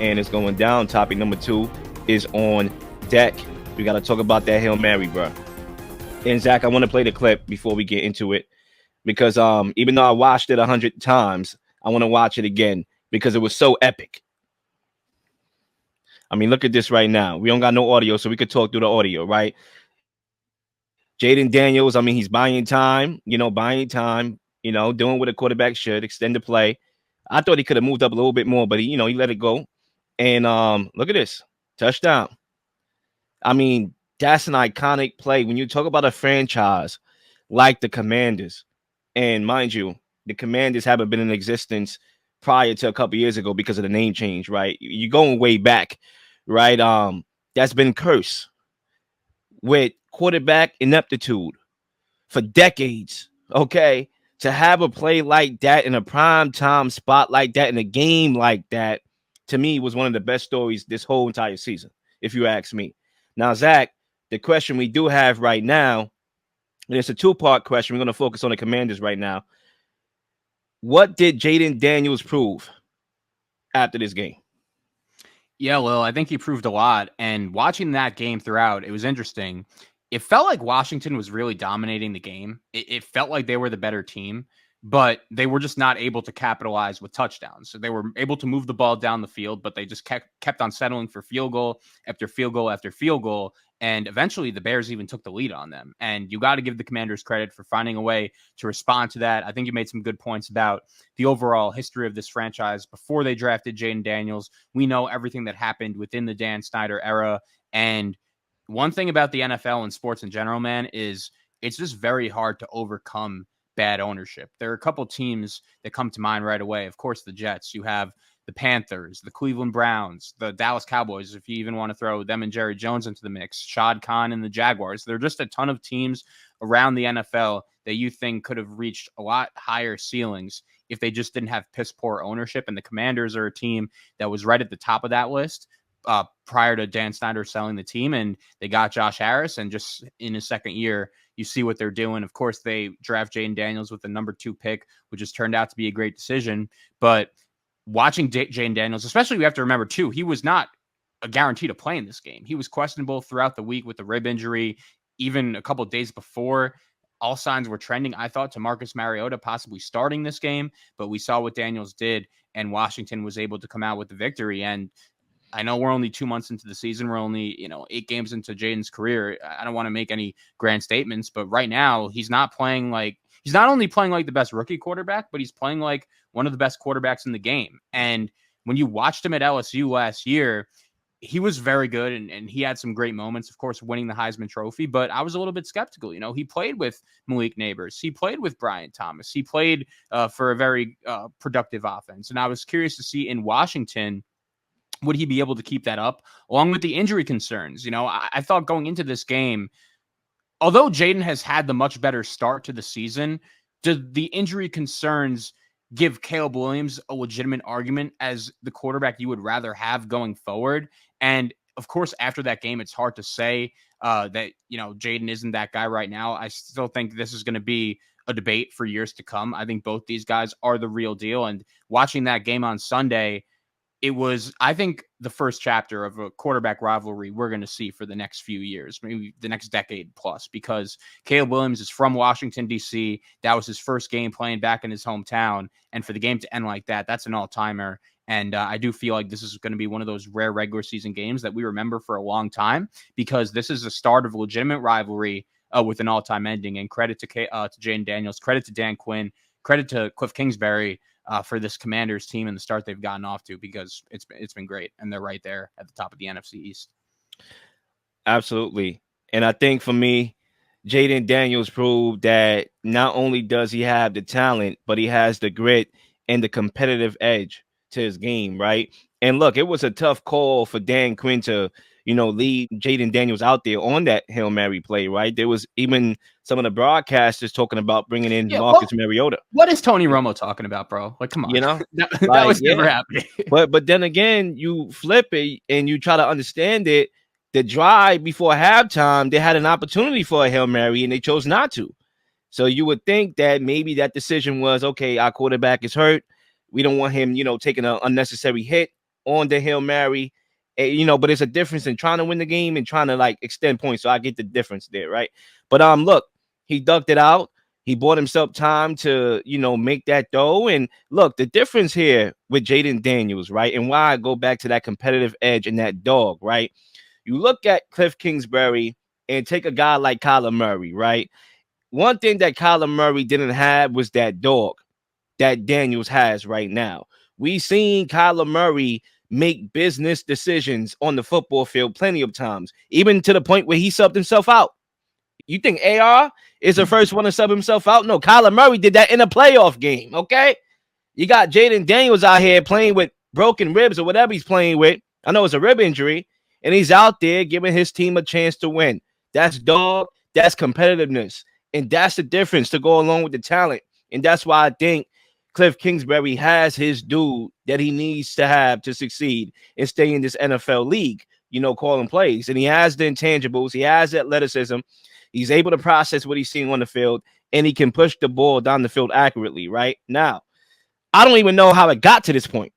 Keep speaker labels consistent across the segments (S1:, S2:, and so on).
S1: and it's going down. Topic number 2 is on deck. We got to talk about that Hail Mary, bro. And Zach, I want to play the clip before we get into it because even though I watched it 100 times, I want to watch it again because it was so epic. I mean, look at this right now. We don't got no audio, so we could talk through the audio, right? Jayden Daniels, I mean, he's buying time, doing what a quarterback should, extend the play. I thought he could have moved up a little bit more, but he let it go. And look at this. Touchdown. I mean, that's an iconic play. When you talk about a franchise like the Commanders, and mind you, the Commanders haven't been in existence prior to a couple years ago because of the name change, right? You're going way back, right? That's been cursed with quarterback ineptitude for decades, okay? To have a play like that in a prime time spot like that in a game like that, to me, was one of the best stories this whole entire season, if you ask me. Now, Zach, the question we do have right now, and it's a two-part question. We're going to focus on the Commanders right now. What did Jayden Daniels prove after this game?
S2: Yeah, Lil, I think he proved a lot. And watching that game throughout, it was interesting. It felt like Washington was really dominating the game. It felt like they were the better team, but they were just not able to capitalize with touchdowns. So they were able to move the ball down the field, but they just kept on settling for field goal after field goal after field goal. And eventually the Bears even took the lead on them. And you got to give the Commanders credit for finding a way to respond to that. I think you made some good points about the overall history of this franchise before they drafted Jayden Daniels. We know everything that happened within the Dan Snyder era. And one thing about the NFL and sports in general, man, is it's just very hard to overcome bad ownership. There are a couple teams that come to mind right away. Of course, the Jets. You have the Panthers, the Cleveland Browns, the Dallas Cowboys, if you even want to throw them and Jerry Jones into the mix, Shad Khan and the Jaguars. There are just a ton of teams around the NFL that you think could have reached a lot higher ceilings if they just didn't have piss poor ownership. And the Commanders are a team that was right at the top of that list prior to Dan Snyder selling the team, and they got Josh Harris, and just in his second year, you see what they're doing. Of course, they draft Jayden Daniels with the number 2 pick, which has turned out to be a great decision. But watching Jayden Daniels, especially, we have to remember too, he was not a guarantee to play in this game. He was questionable throughout the week with the rib injury. Even a couple of days before, all signs were trending, I thought, to Marcus Mariota possibly starting this game, but we saw what Daniels did, and Washington was able to come out with the victory. And I know we're only 2 months into the season. We're only, 8 games into Jayden's career. I don't want to make any grand statements, but right now he's not only playing like the best rookie quarterback, but he's playing like one of the best quarterbacks in the game. And when you watched him at LSU last year, he was very good, and he had some great moments, of course, winning the Heisman Trophy, but I was a little bit skeptical. He played with Malik Neighbors. He played with Brian Thomas. He played for a very productive offense. And I was curious to see in Washington, would he be able to keep that up along with the injury concerns? I thought going into this game, although Jayden has had the much better start to the season, did the injury concerns give Caleb Williams a legitimate argument as the quarterback you would rather have going forward? And of course, after that game, it's hard to say that, Jayden isn't that guy right now. I still think this is going to be a debate for years to come. I think both these guys are the real deal. And watching that game on Sunday, it was, I think, the first chapter of a quarterback rivalry we're going to see for the next few years, maybe the next decade plus, because Caleb Williams is from Washington, D.C. That was his first game playing back in his hometown. And for the game to end like that, that's an all-timer. And I do feel like this is going to be one of those rare regular season games that we remember for a long time, because this is the start of a legitimate rivalry with an all-time ending. And credit to Jayden Daniels, credit to Dan Quinn, credit to Cliff Kingsbury, for this Commanders team and the start they've gotten off to, because it's been great, and they're right there at the top of the NFC East.
S1: Absolutely. And I think for me, Jayden Daniels proved that not only does he have the talent, but he has the grit and the competitive edge to his game, right? And look, it was a tough call for Dan Quinn to, lead Jayden Daniels out there on that Hail Mary play, right? There was even some of the broadcasters talking about bringing in Marcus Mariota.
S2: What is Tony Romo talking about, bro? Like, come on. that was never happening.
S1: But then again, you flip it and you try to understand it. The drive before halftime, they had an opportunity for a Hail Mary and they chose not to. So you would think that maybe that decision was, okay, our quarterback is hurt. We don't want him, taking an unnecessary hit on the Hail Mary. But it's a difference in trying to win the game and trying to like extend points. So I get the difference there, right? But look, he ducked it out. He bought himself time to, make that dough. And look, the difference here with Jayden Daniels, right? And why I go back to that competitive edge and that dog, right? You look at Cliff Kingsbury and take a guy like Kyler Murray, right? One thing that Kyler Murray didn't have was that dog that Daniels has right now. We seen Kyler Murray make business decisions on the football field plenty of times, even to the point where he subbed himself out. You think AR is the first one to sub himself out? No, Kyler Murray did that in a playoff game, okay? You got Jayden Daniels out here playing with broken ribs or whatever he's playing with. I know it's a rib injury, and he's out there giving his team a chance to win. That's dog. That's competitiveness, and that's the difference to go along with the talent. And that's why I think Cliff Kingsbury has his dude that he needs to have to succeed and stay in this NFL league. Calling plays, and he has the intangibles. He has the athleticism. He's able to process what he's seeing on the field, and he can push the ball down the field accurately. Right now, I don't even know how it got to this point.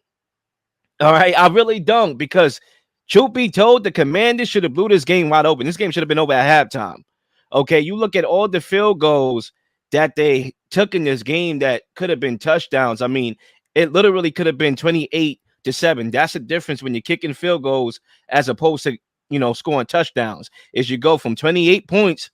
S1: All right. I really don't, because truth be told, the Commanders should have blew this game wide open. This game should have been over at halftime. Okay. You look at all the field goals that they took in this game that could have been touchdowns. I mean, it literally could have been 28-7. That's the difference when you're kicking field goals as opposed to, scoring touchdowns, is you go from 28 points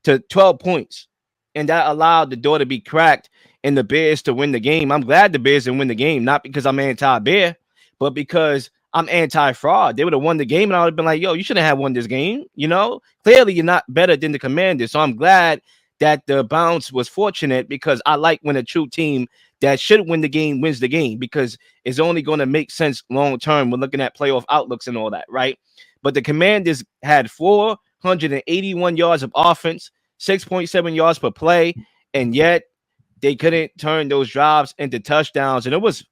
S1: to 12 points. And that allowed the door to be cracked and the Bears to win the game. I'm glad the Bears didn't win the game, not because I'm anti-Bear, but because I'm anti-fraud. They would have won the game, and I would have been like, yo, you shouldn't have won this game. Clearly you're not better than the Commanders. So I'm glad that the bounce was fortunate, because I like when a true team that should win the game wins the game, because it's only going to make sense long term when looking at playoff outlooks and all that, right? But the Commanders had 481 yards of offense, 6.7 yards per play, and yet they couldn't turn those drives into touchdowns. And it was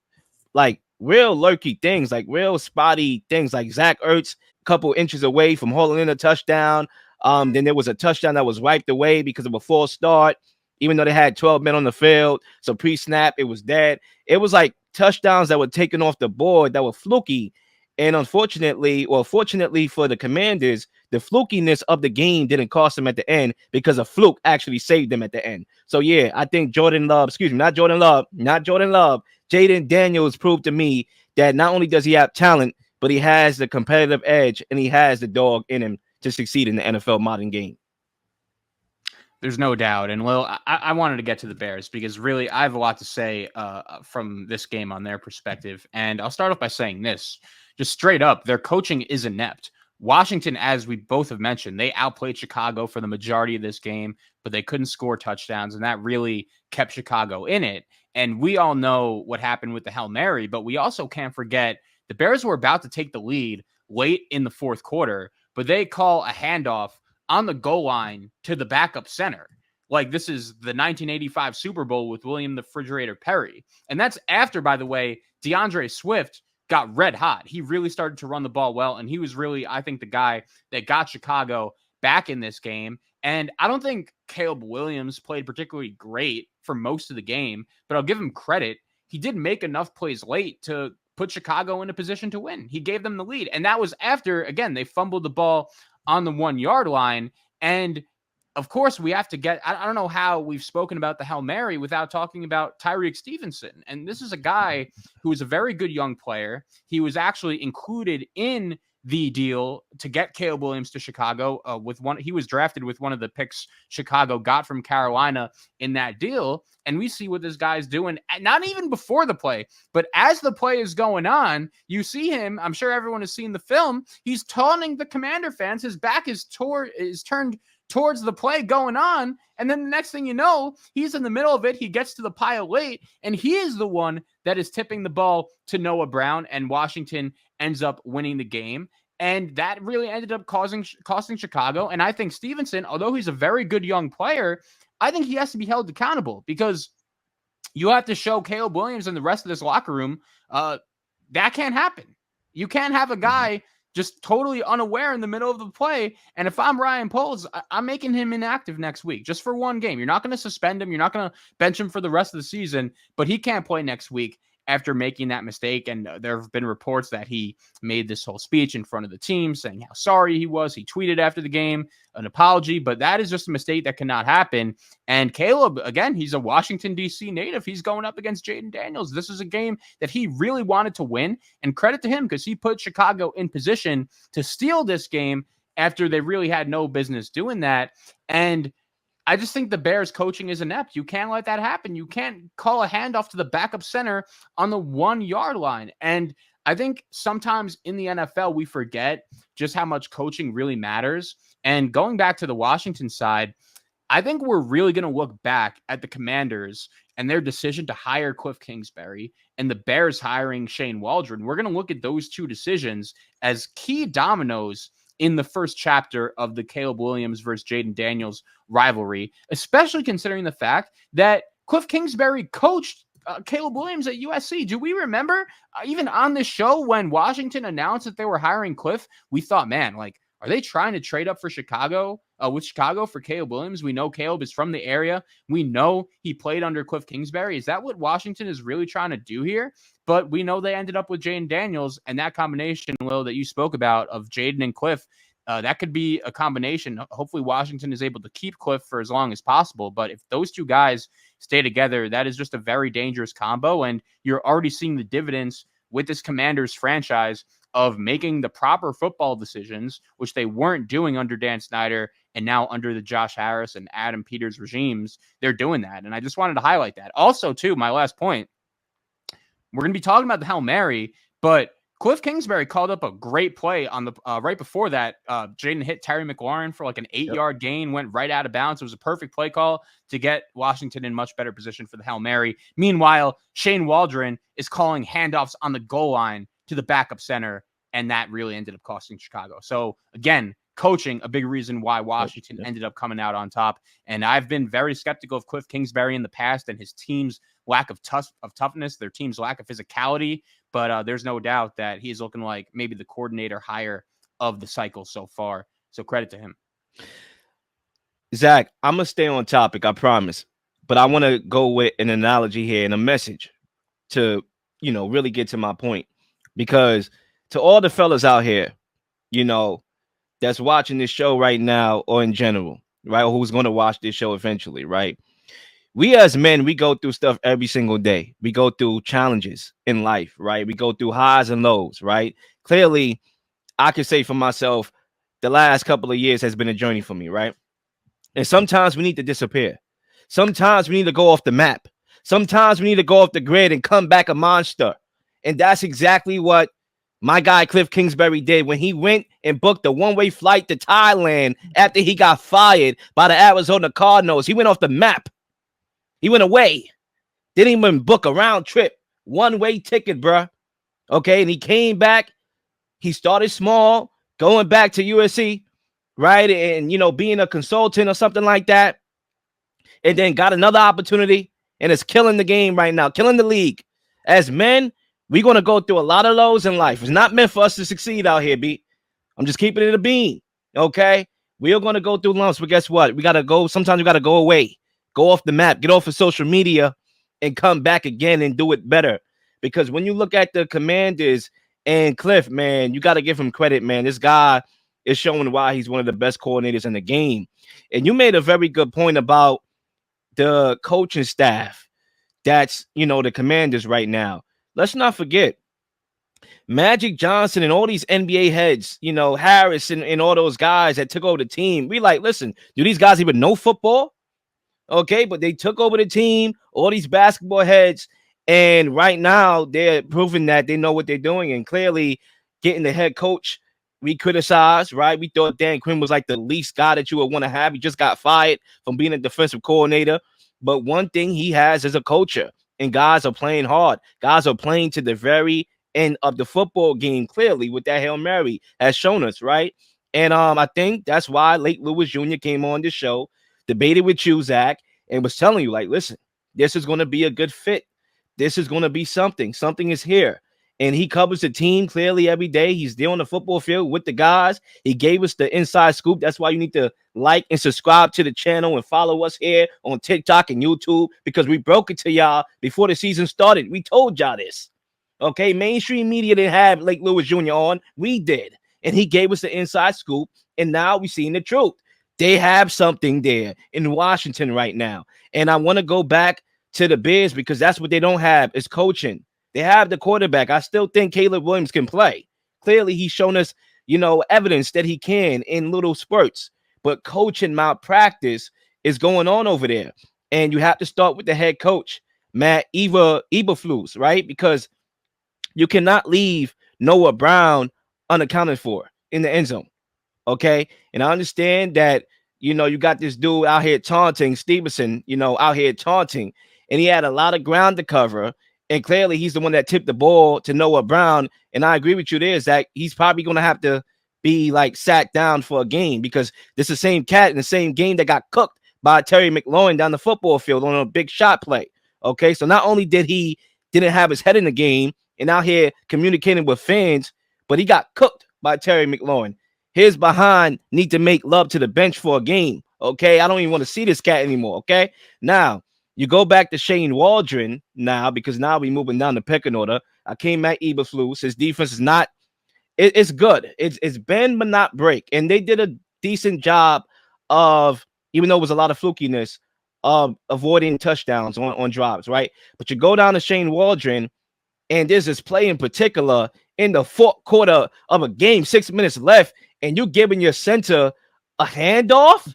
S1: like real lurky things, like real spotty things, like Zach Ertz a couple inches away from hauling in a touchdown. Then there was a touchdown that was wiped away because of a false start, even though they had 12 men on the field. So pre-snap, it was dead. It was like touchdowns that were taken off the board that were fluky. And unfortunately, or fortunately for the Commanders, the flukiness of the game didn't cost them at the end, because a fluke actually saved them at the end. So yeah, I think not Jordan Love, Jayden Daniels proved to me that not only does he have talent, but he has the competitive edge and he has the dog in him to succeed in the NFL modern game.
S2: There's no doubt. And Lil, I wanted to get to the Bears because really I have a lot to say from this game on their perspective. And I'll start off by saying this, just straight up, their coaching is inept. Washington, as we both have mentioned, they outplayed Chicago for the majority of this game, but they couldn't score touchdowns, and that really kept Chicago in it. And we all know what happened with the Hail Mary, but we also can't forget the Bears were about to take the lead late in the fourth quarter, but they call a handoff on the goal line to the backup center. Like, this is the 1985 Super Bowl with William the Refrigerator Perry. And that's after, by the way, DeAndre Swift got red hot. He really started to run the ball well, and he was really, I think, the guy that got Chicago back in this game. And I don't think Caleb Williams played particularly great for most of the game, but I'll give him credit. He did make enough plays late to put Chicago in a position to win. He gave them the lead. And that was after, again, they fumbled the ball on the 1 yard line. And of course, we have to get, I don't know how we've spoken about the Hail Mary without talking about Tyreek Stevenson. And this is a guy who is a very good young player. He was actually included in the deal to get Caleb Williams to Chicago he was drafted with one of the picks Chicago got from Carolina in that deal. And we see what this guy's doing, not even before the play, but as the play is going on, you see him. I'm sure everyone has seen the film. He's taunting the Commander fans. His back is turned towards the play going on. And then the next thing you know, he's in the middle of it. He gets to the pile late, and he is the one that is tipping the ball to Noah Brown, and Washington ends up winning the game. And that really ended up costing Chicago. And I think Stevenson, although he's a very good young player, I think he has to be held accountable, because you have to show Caleb Williams and the rest of this locker room that can't happen. You can't have a guy just totally unaware in the middle of the play. And if I'm Ryan Poles, I'm making him inactive next week just for one game. You're not going to suspend him. You're not going to bench him for the rest of the season, but he can't play next week. after making that mistake. And there have been reports that he made this whole speech in front of the team saying how sorry he was. He tweeted after the game an apology, but that is just a mistake that cannot happen. And Caleb, again, he's a Washington, D.C. native. He's going up against Jayden Daniels. This is a game that he really wanted to win, and credit to him because he put Chicago in position to steal this game after they really had no business doing that. And I just think the Bears coaching is inept. You can't let that happen. You can't call a handoff to the backup center on the 1 yard line. And I think sometimes in the NFL, we forget just how much coaching really matters. And going back to the Washington side, I think we're really going to look back at the Commanders and their decision to hire Cliff Kingsbury and the Bears hiring Shane Waldron. We're going to look at those two decisions as key dominoes in the first chapter of the Caleb Williams versus Jayden Daniels rivalry, especially considering the fact that Cliff Kingsbury coached Caleb Williams at USC. Do we remember even on this show when Washington announced that they were hiring Cliff, we thought, man, like, are they trying to trade up for Chicago, with Chicago for Caleb Williams? We know Caleb is from the area. We know he played under Cliff Kingsbury. Is that what Washington is really trying to do here? But we know they ended up with Jayden Daniels, and that combination, Will, that you spoke about of Jayden and Cliff, that could be a combination. Hopefully Washington is able to keep Cliff for as long as possible. But if those two guys stay together, that is just a very dangerous combo. And you're already seeing the dividends with this Commanders franchise of making the proper football decisions, which they weren't doing under Dan Snyder, and now under the Josh Harris and Adam Peters regimes, they're doing that. And I just wanted to highlight that. Also, too, my last point, we're going to be talking about the Hail Mary, but Cliff Kingsbury called up a great play on the right before that. Jayden hit Terry McLaurin for like an 8-yard gain, went right out of bounds. It was a perfect play call to get Washington in much better position for the Hail Mary. Meanwhile, Shane Waldron is calling handoffs on the goal line to the backup center, and that really ended up costing Chicago. So again, coaching, a big reason why Washington ended up coming out on top. And I've been very skeptical of Cliff Kingsbury in the past and his team's lack of toughness, their team's lack of physicality. But there's no doubt that he's looking like maybe the coordinator hire of the cycle so far. So credit to him.
S1: Zach, I'm going to stay on topic, I promise. But I want to go with an analogy here and a message to, really get to my point. Because to all the fellas out here, that's watching this show right now or in general, right? Or who's going to watch this show eventually, right? We as men, we go through stuff every single day. We go through challenges in life, right? We go through highs and lows, right? Clearly, I can say for myself, the last couple of years has been a journey for me, right? And sometimes we need to disappear. Sometimes we need to go off the map. Sometimes we need to go off the grid and come back a monster. And that's exactly what my guy Cliff Kingsbury did when he went and booked a one-way flight to Thailand after he got fired by the Arizona Cardinals. He went off the map. He went away. Didn't even book a round trip. One-way ticket, bruh. Okay, and he came back. He started small, going back to USC, right? And, being a consultant or something like that. And then got another opportunity and is killing the game right now, killing the league. As men, we're going to go through a lot of lows in life. It's not meant for us to succeed out here, B. I'm just keeping it a bean, okay? We are going to go through lumps, but guess what? Sometimes we got to go away. Go off the map, get off of social media, and come back again and do it better. Because when you look at the Commanders and Cliff, man, you got to give him credit, man. This guy is showing why he's one of the best coordinators in the game. And you made a very good point about the coaching staff that's, the Commanders right now. Let's not forget, Magic Johnson and all these NBA heads, Harris and all those guys that took over the team. We listen, do these guys even know football? Okay, but they took over the team, all these basketball heads, and right now they're proving that they know what they're doing. And clearly, getting the head coach, we criticized, right? We thought Dan Quinn was like the least guy that you would want to have. He just got fired from being a defensive coordinator. But one thing he has is a culture, and guys are playing hard. Guys are playing to the very end of the football game, clearly, with that Hail Mary has shown us, right? And I think that's why Lake Lewis Jr. came on the show, debated with you, Zach, and was telling you, listen, this is going to be a good fit. This is going to be something. Something is here. and he covers the team clearly every day. He's there on the football field with the guys. He gave us the inside scoop. That's why you need to like and subscribe to the channel and follow us here on TikTok and YouTube, because we broke it to y'all before the season started. We told y'all this. Okay, mainstream media didn't have Lake Lewis Jr. on. We did. And he gave us the inside scoop. And now we're seeing the truth. They have something there in Washington right now. And I want to go back to the Bears because that's what they don't have is coaching. They have the quarterback. I still think Caleb Williams can play. Clearly, he's shown us, evidence that he can in little spurts. But coaching malpractice is going on over there. And you have to start with the head coach, Matt Eberflus, right? Because you cannot leave Noah Brown unaccounted for in the end zone. Okay. And I understand that, you got this dude out here taunting Stevenson, out here taunting, and he had a lot of ground to cover. And clearly he's the one that tipped the ball to Noah Brown. And I agree with you there, Zach. He's probably going to have to be like sat down for a game because this is the same cat in the same game that got cooked by Terry McLaurin down the football field on a big shot play. Okay. So not only didn't have his head in the game and out here communicating with fans, but he got cooked by Terry McLaurin. His behind need to make love to the bench for a game. Okay. I don't even want to see this cat anymore. Okay. Now, you go back to Shane Waldron now because now we're moving down the pecking order. I came Matt Eberflus. His defense is not, it's good. It's bend but not break. And they did a decent job of, even though it was a lot of flukiness, of avoiding touchdowns on drives, right? But you go down to Shane Waldron, and there's this play in particular in the fourth quarter of a game, 6 minutes left, and you giving your center a handoff?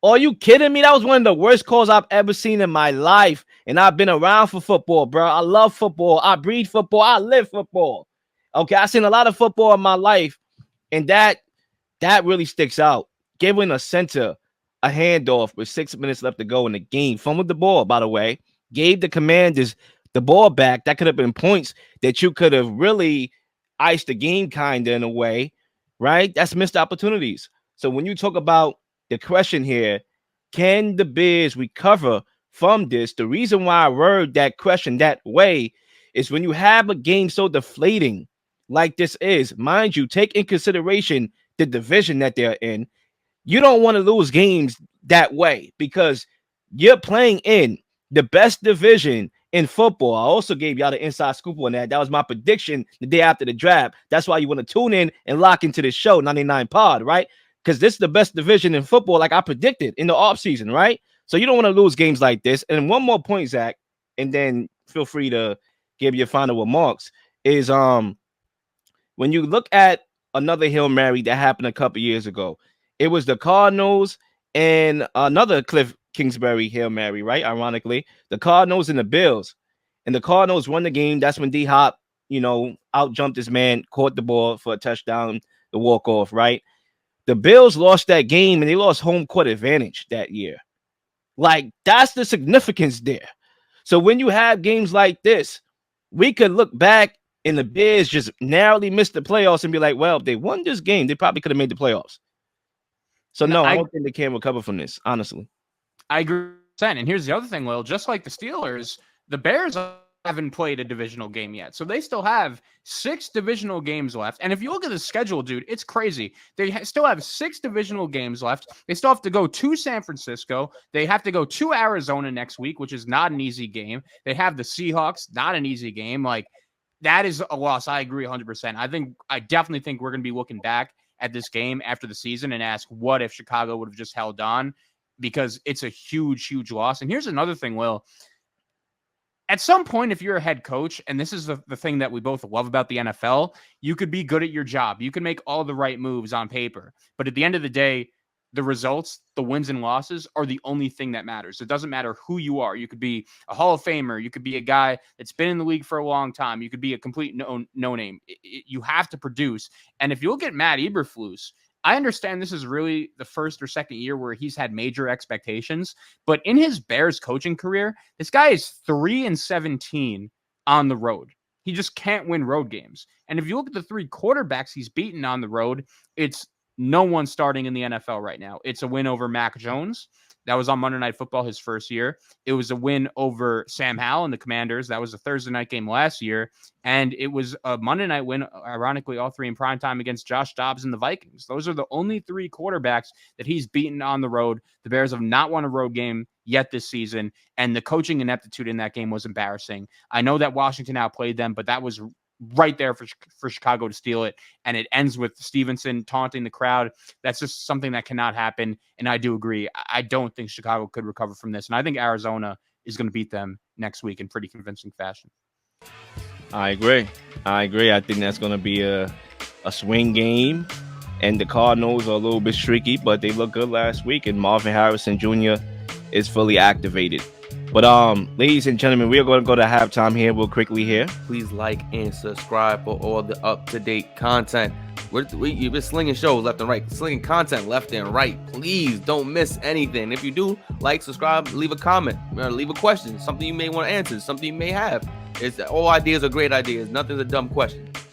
S1: Are you kidding me? That was one of the worst calls I've ever seen in my life. And I've been around for football, bro. I love football. I breathe football. I live football. Okay, I've seen a lot of football in my life, and that really sticks out. Giving a center a handoff with 6 minutes left to go in the game. Fumbled the ball, by the way. Gave the Commanders the ball back. That could have been points that you could have really iced the game kind of in a way, right? That's missed opportunities. So when you talk about the question here, can the Bears recover from this? The reason why I word that question that way is when you have a game so deflating like this is, mind you, take in consideration the division that they're in. You don't want to lose games that way because you're playing in the best division in football. I also gave y'all the inside scoop on that. That was my prediction the day after the draft. That's why you want to tune in and lock into this show, 99 Pod, right? Because this is the best division in football, like I predicted in the offseason, right? So you don't want to lose games like this. And one more point, Zach, and then feel free to give your final remarks, is when you look at another Hail Mary that happened a couple years ago, it was the Cardinals and another Cliff Kingsbury Hail Mary, right? Ironically, the Cardinals and the Bills. And the Cardinals won the game. That's when D-Hop, out jumped his man, caught the ball for a touchdown, the walk-off, right? The Bills lost that game and they lost home court advantage that year. Like, that's the significance there. So when you have games like this, we could look back and the Bears just narrowly missed the playoffs and be like, well, if they won this game, they probably could have made the playoffs. So no, I don't think they can recover from this, honestly.
S2: I agree. And here's the other thing, Will. Just like the Steelers, the Bears haven't played a divisional game yet. So they still have 6 divisional games left. And if you look at the schedule, dude, it's crazy. They still have 6 divisional games left. They still have to go to San Francisco. They have to go to Arizona next week, which is not an easy game. They have the Seahawks, not an easy game. Like, that is a loss. I agree 100%. I definitely think we're going to be looking back at this game after the season and ask, what if Chicago would have just held on? Because it's a huge, huge loss. And here's another thing, Will. At some point, if you're a head coach, and this is the thing that we both love about the NFL, you could be good at your job. You can make all the right moves on paper. But at the end of the day, the results, the wins and losses are the only thing that matters. It doesn't matter who you are. You could be a Hall of Famer. You could be a guy that's been in the league for a long time. You could be a complete no name. You have to produce. And if you look at Matt Eberflus, I understand this is really the first or second year where he's had major expectations, but in his Bears coaching career, this guy is 3-17 on the road. He just can't win road games. And if you look at the 3 quarterbacks he's beaten on the road, it's no one starting in the NFL right now. It's a win over Mac Jones. That was on Monday Night Football his first year. It was a win over Sam Howell and the Commanders. That was a Thursday night game last year. And it was a Monday night win, ironically, all three in primetime against Josh Dobbs and the Vikings. Those are the only three quarterbacks that he's beaten on the road. The Bears have not won a road game yet this season, and the coaching ineptitude in that game was embarrassing. I know that Washington outplayed them, but that was right there for Chicago to steal it. And it ends with Stevenson taunting the crowd. That's just something that cannot happen. And I do agree. I don't think Chicago could recover from this. And I think Arizona is going to beat them next week in pretty convincing fashion.
S1: I agree. I think that's going to be a swing game. And the Cardinals are a little bit streaky, but they looked good last week. And Marvin Harrison Jr. is fully activated. But ladies and gentlemen, we are going to go to halftime here real quickly here.
S3: Please like and subscribe for all the up-to-date content. You've been slinging shows left and right, slinging content left and right. Please don't miss anything. If you do, like, subscribe, leave a comment, leave a question, something you may want to answer, something you may have. All ideas are great ideas. Nothing's a dumb question.